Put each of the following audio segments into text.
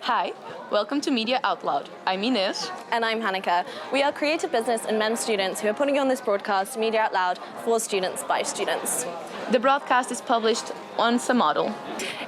Hi, welcome to Media Out Loud. I'm Ines. And I'm Hanneke. We are creative business and MEM students who are putting on this broadcast, Media Out Loud, for students by students. The broadcast is published once a model.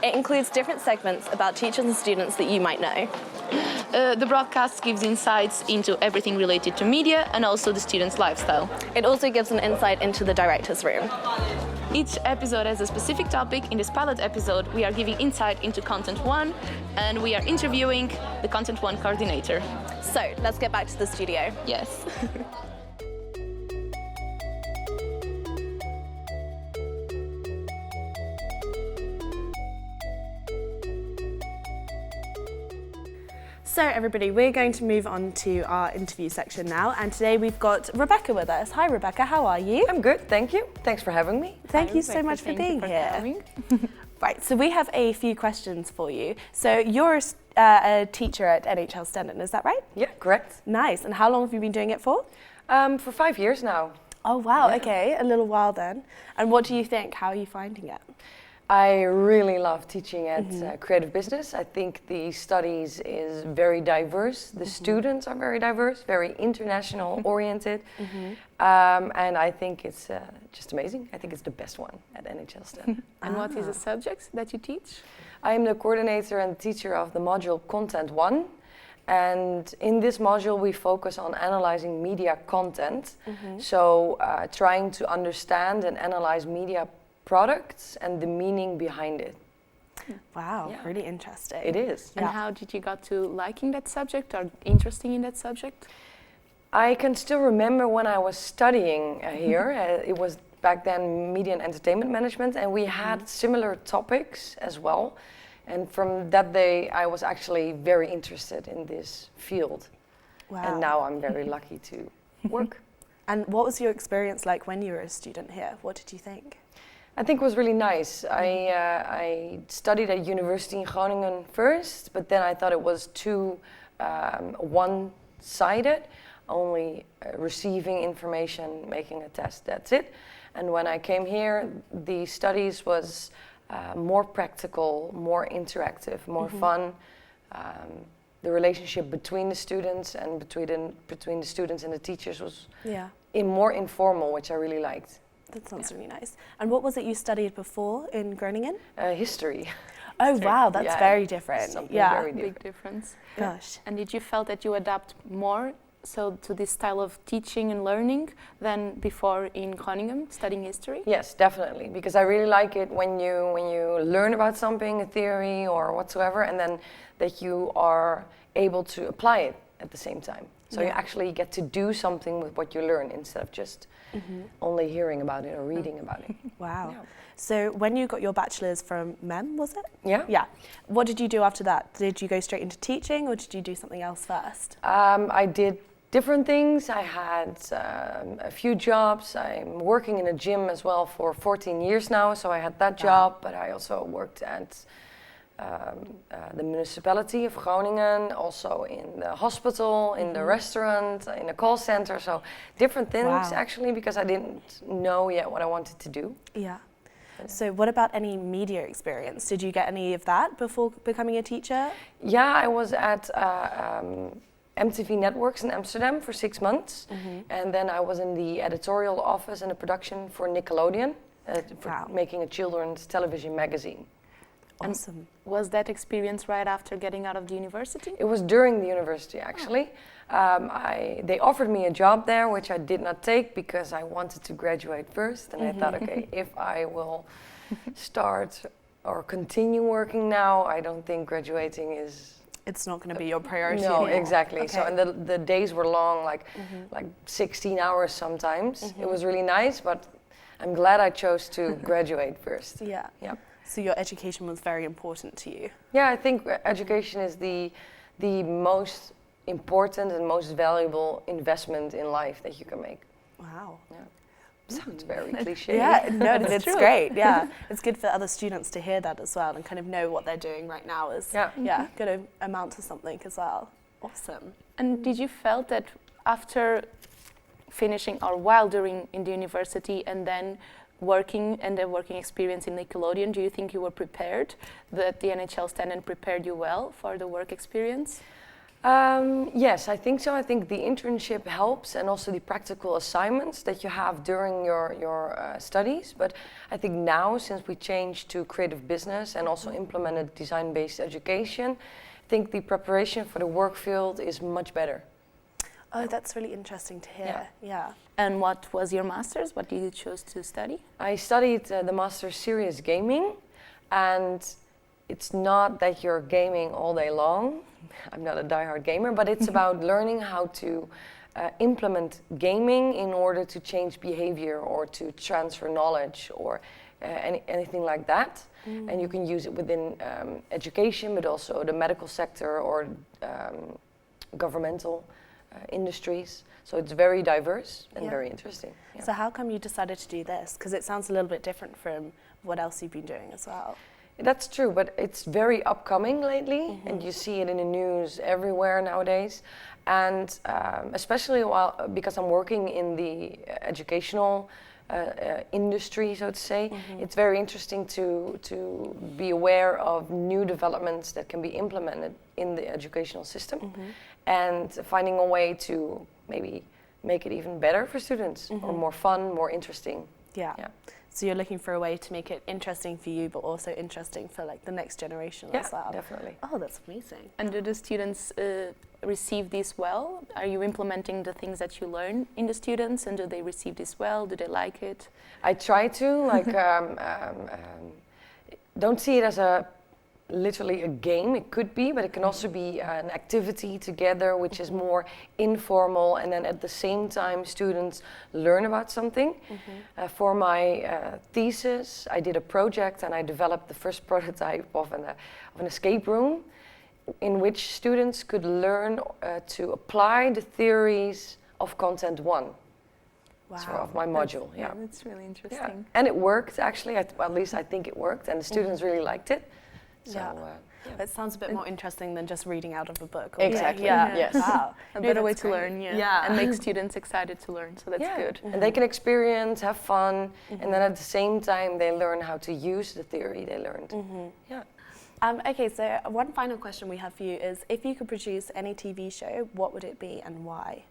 It includes different segments about teachers and students that you might know. The broadcast gives insights into everything related to media and also the student's lifestyle. It also gives an insight into the director's room. Each episode has a specific topic. In this pilot episode, we are giving insight into Content 1 and we are interviewing the Content 1 coordinator. So, let's get back to the studio. Yes. So everybody, we're going to move on to our interview section now, and today we've got Rebecca with us. Hi Rebecca, how are you? I'm good, thank you. Thanks for having me. Thank you so much for being here. Right, so we have a few questions for you. So you're a teacher at NHL Stenden, is that right? Yeah, correct. Nice, and how long have you been doing it for? For 5 years now. Oh wow, Yeah. okay, a little while then. And what do you think? How are you finding it? I really love teaching at creative business. I think the studies is very diverse. The students are very diverse, very international oriented. And I think it's just amazing. I think it's the best one at NHL Stenden. And what is the subject that you teach? I am the coordinator and teacher of the module Content 1. And in this module, we focus on analyzing media content. So trying to understand and analyze media products and the meaning behind it. Wow, Yeah. really interesting. It is. And how did you got to liking that subject or interesting in that subject? I can still remember when I was studying here. It was back then media and entertainment management, and we had similar topics as well. And from that day, I was actually very interested in this field. Wow. And now I'm very lucky to work. And what was your experience like when you were a student here? What did you think? I think it was really nice. I studied at university in Groningen first, but then I thought it was too one-sided, only receiving information, making a test, that's it. And when I came here, the studies was more practical, more interactive, more fun. The relationship between the students and between the students and the teachers was more informal, which I really liked. That sounds really nice. And what was it you studied before in Groningen? History. Oh wow, that's very different. Something very different. Big difference. Gosh. And did you felt that you adapt more to this style of teaching and learning than before in Groningen studying history? Yes, definitely, because I really like it when you learn about something, a theory or whatsoever, and then that you are able to apply it at the same time. So you actually get to do something with what you learn instead of just only hearing about it or reading about it. Wow. Yeah. So when you got your bachelor's from MEM, was it? Yeah. Yeah. What did you do after that? Did you go straight into teaching or did you do something else first? I did different things. I had a few jobs. I'm working in a gym as well for 14 years now, so I had that job, but I also worked at the municipality of Groningen, also in the hospital, in the restaurant, in a call center, so different things actually, because I didn't know yet what I wanted to do. Yeah. So what about any media experience? Did you get any of that before becoming a teacher? Yeah, I was at MTV Networks in Amsterdam for 6 months, and then I was in the editorial office and the production for Nickelodeon, for making a children's television magazine. Awesome. And was that experience right after getting out of the university? It was during the university, actually. They offered me a job there, which I did not take because I wanted to graduate first. And I thought, okay, if I will start or continue working now, I don't think graduating is... It's not going to be your priority No, anymore. exactly. Okay. So, and the days were long, like 16 hours sometimes. It was really nice, but I'm glad I chose to graduate first. Yeah. Yeah. So your education was very important to you. Yeah, I think education is the most important and most valuable investment in life that you can make. Wow. Yeah. Sounds very cliche. Yeah, no, it's true. great. Yeah, it's good for other students to hear that as well and kind of know what they're doing right now is going to amount to something as well. Awesome. And did you felt that after finishing or while during in the university and then working and the working experience in Nickelodeon, do you think you were prepared, that the NHL stand-in prepared you well for the work experience? Yes, I think so. I think the internship helps, and also the practical assignments that you have during your studies. But I think now, since we changed to creative business and also implemented design-based education, I think the preparation for the work field is much better. Oh, that's really interesting to hear. Yeah. And what was your master's? What did you choose to study? I studied the master's serious gaming, and it's not that you're gaming all day long. I'm not a diehard gamer, but it's about learning how to implement gaming in order to change behavior or to transfer knowledge or anything like that. And you can use it within education, but also the medical sector or governmental industries. So it's very diverse and very interesting. Yeah. So how come you decided to do this? Because it sounds a little bit different from what else you've been doing as well. That's true, but it's very upcoming lately, and you see it in the news everywhere nowadays. And especially because I'm working in the educational industry, so to say, it's very interesting to be aware of new developments that can be implemented in the educational system, and finding a way to maybe make it even better for students, or more fun, more interesting. Yeah. So you're looking for a way to make it interesting for you, but also interesting for like the next generation as well. Yeah, definitely. Oh, that's amazing. And do the students receive this well? Are you implementing the things that you learn in the students, and do they receive this well? Do they like it? I try to, like, don't see it as literally a game. It could be, but it can also be an activity together, which is more informal, and then at the same time students learn about something. For my thesis, I did a project and I developed the first prototype of an escape room in which students could learn to apply the theories of Content 1. Wow. So of my module. Yeah, that's really interesting. Yeah. And it worked actually, at least I think it worked, and the students really liked it. So, It sounds a bit more interesting than just reading out of a book. Exactly. Yeah. Yes. Wow. A better way to learn, and make students excited to learn. So that's good. And they can experience, have fun, and then at the same time they learn how to use the theory they learned. Yeah. Okay, so one final question we have for you is, if you could produce any TV show, what would it be and why?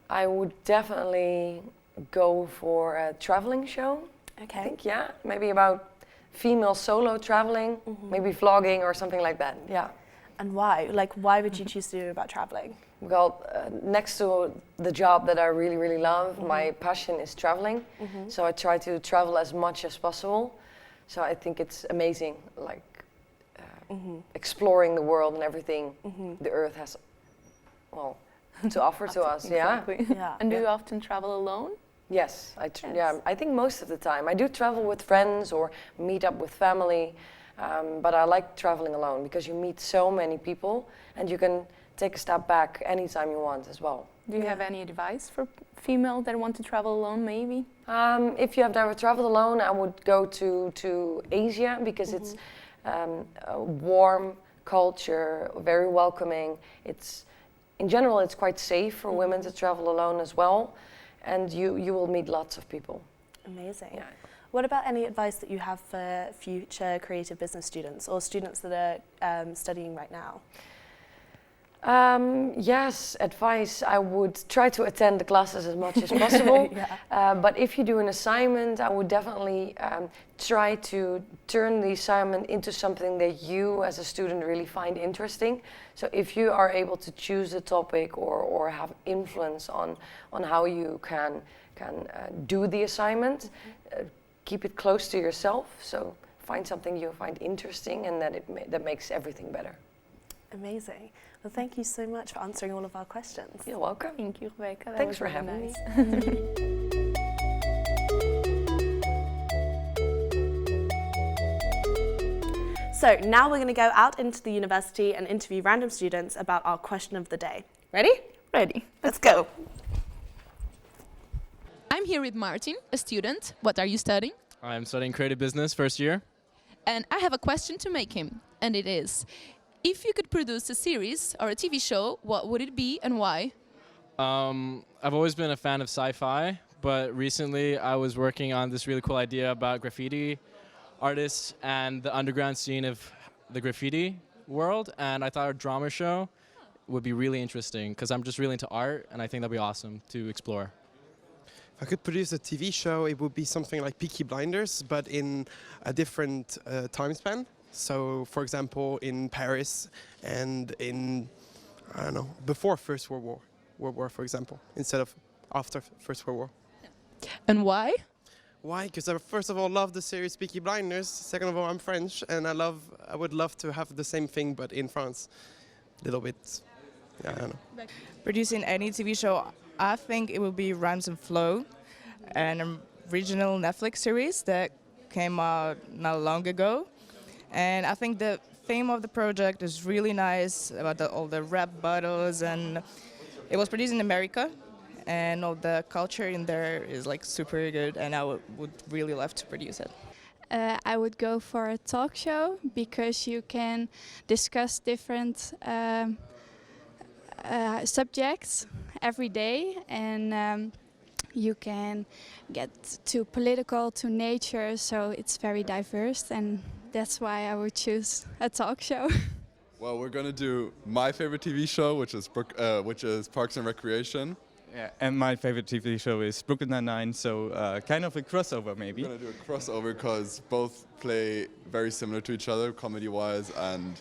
I would definitely go for a traveling show. Okay. I think, maybe about female solo traveling, maybe vlogging or something like that. Yeah. And why? Like, why would you choose to do about traveling? Well, next to the job that I really, really love, my passion is traveling. So I try to travel as much as possible. So I think it's amazing, like exploring the world and everything the Earth has, to offer to us. Exactly. Yeah. And do you often travel alone? Yes, I think most of the time. I do travel with friends or meet up with family, but I like traveling alone because you meet so many people and you can take a step back anytime you want as well. Do you have any advice for female that want to travel alone, maybe? If you have never traveled alone, I would go to Asia because it's a warm culture, very welcoming. In general, it's quite safe for women to travel alone as well. And you will meet lots of people. Amazing. Yeah. What about any advice that you have for future creative business students or students that are studying right now? Yes, advice. I would try to attend the classes as much as possible. But if you do an assignment, I would definitely try to turn the assignment into something that you as a student really find interesting. So if you are able to choose a topic or have influence on how you can do the assignment, keep it close to yourself. So find something you find interesting, and that makes everything better. Amazing. Well, thank you so much for answering all of our questions. You're welcome. Thank you, Rebecca. That Thanks was for really having nice. me. So now we're going to go out into the university and interview random students about our question of the day. Ready? Ready. Let's go. I'm here with Martin, a student. What are you studying? I'm studying creative business, first year. And I have a question to make him, and it is, if you could produce a series or a TV show, what would it be and why? I've always been a fan of sci-fi, but recently I was working on this really cool idea about graffiti artists and the underground scene of the graffiti world, and I thought a drama show would be really interesting because I'm just really into art, and I think that'd be awesome to explore. If I could produce a TV show, it would be something like Peaky Blinders, but in a different time span. So, for example, in Paris and in, I don't know, before First World War, for example, instead of after First World War. And why? Why? Because I first of all love the series Peaky Blinders. Second of all, I'm French, and I would love to have the same thing, but in France. A little bit, yeah, I don't know. Producing any TV show, I think it will be Rhymes and Flow, an original Netflix series that came out not long ago. And I think the theme of the project is really nice, about all the rap battles, and it was produced in America, and all the culture in there is like super good, and I would really love to produce it. I would go for a talk show because you can discuss different subjects every day, and you can get to political, to nature, so it's very diverse, and that's why I would choose a talk show. Well, we're gonna do my favorite TV show, which is Parks and Recreation. Yeah, and my favorite TV show is Brooklyn Nine-Nine, so kind of a crossover maybe. We're gonna do a crossover because both play very similar to each other, comedy-wise, and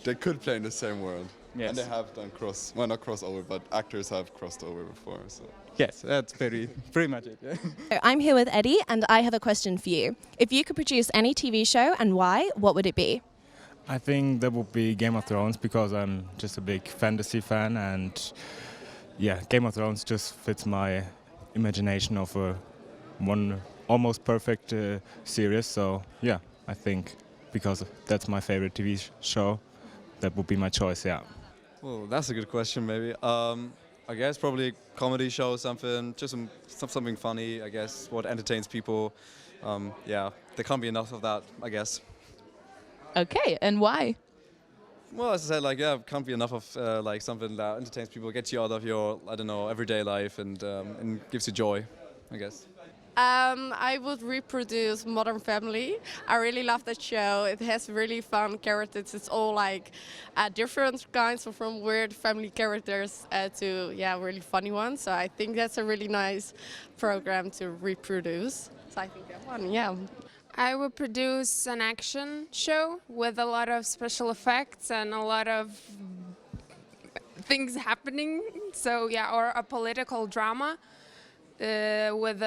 they could play in the same world. Yes. And they have done not crossover, but actors have crossed over before. So. Yes, that's pretty much it. Yeah. I'm here with Eddie, and I have a question for you. If you could produce any TV show and why, what would it be? I think that would be Game of Thrones because I'm just a big fantasy fan, and yeah, Game of Thrones just fits my imagination of one almost perfect series. So yeah, I think because that's my favorite TV show, that would be my choice. Yeah. Well, that's a good question. Maybe I guess probably a comedy show, something funny. I guess what entertains people. Yeah, there can't be enough of that, I guess. Okay, and why? Well, as I said, can't be enough of like something that entertains people, gets you out of your, I don't know, everyday life, and gives you joy, I guess. I would reproduce Modern Family. I really love that show. It has really fun characters. It's all like different kinds of, from weird family characters to really funny ones. So I think that's a really nice program to reproduce. So I think that one, yeah. I would produce an action show with a lot of special effects and a lot of things happening. So yeah, or a political drama. With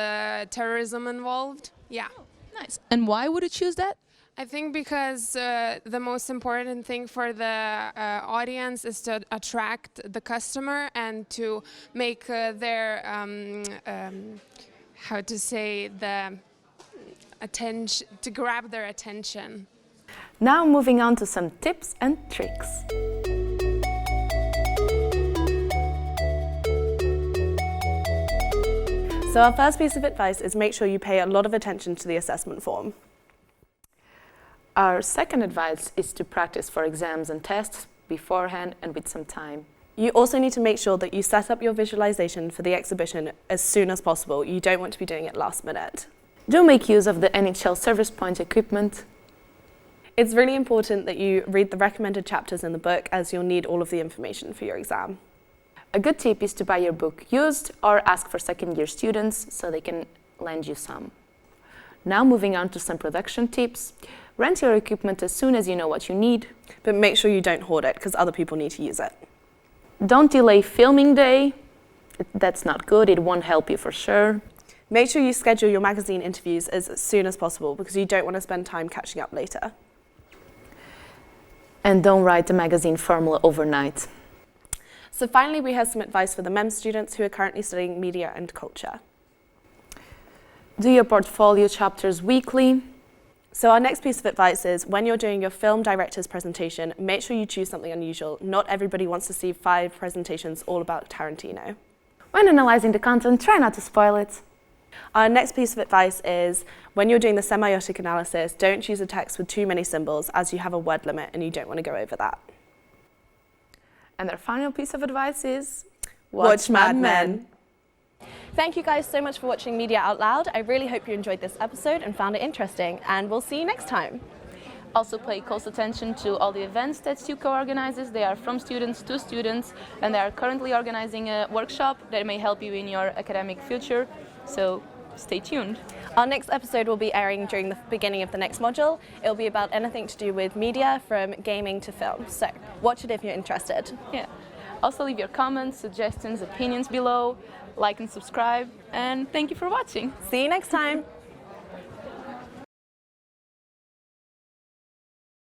terrorism involved, yeah. Oh, nice. And why would you choose that? I think because the most important thing for the audience is to attract the customer and to make their, attention, to grab their attention. Now moving on to some tips and tricks. So our first piece of advice is make sure you pay a lot of attention to the assessment form. Our second advice is to practice for exams and tests beforehand and with some time. You also need to make sure that you set up your visualization for the exhibition as soon as possible. You don't want to be doing it last minute. Do make use of the NHL Service Point equipment. It's really important that you read the recommended chapters in the book, as you'll need all of the information for your exam. A good tip is to buy your book used or ask for second-year students so they can lend you some. Now moving on to some production tips. Rent your equipment as soon as you know what you need. But make sure you don't hoard it, because other people need to use it. Don't delay filming day. That's not good, it won't help you for sure. Make sure you schedule your magazine interviews as soon as possible, because you don't want to spend time catching up later. And don't write the magazine formula overnight. So finally, we have some advice for the MEM students who are currently studying media and culture. Do your portfolio chapters weekly. So our next piece of advice is, when you're doing your film director's presentation, make sure you choose something unusual. Not everybody wants to see 5 presentations all about Tarantino. When analyzing the content, try not to spoil it. Our next piece of advice is, when you're doing the semiotic analysis, don't choose a text with too many symbols, as you have a word limit and you don't want to go over that. And our final piece of advice is, watch Mad Men. Thank you guys so much for watching Media Out Loud. I really hope you enjoyed this episode and found it interesting, and we'll see you next time. Also pay close attention to all the events that SUCO organizes. They are from students to students, and they are currently organizing a workshop that may help you in your academic future, so stay tuned. Our next episode will be airing during the beginning of the next module. It'll be about anything to do with media, from gaming to film, so watch it if you're interested. Yeah. Also leave your comments, suggestions, opinions below, like and subscribe, and thank you for watching. See you next time.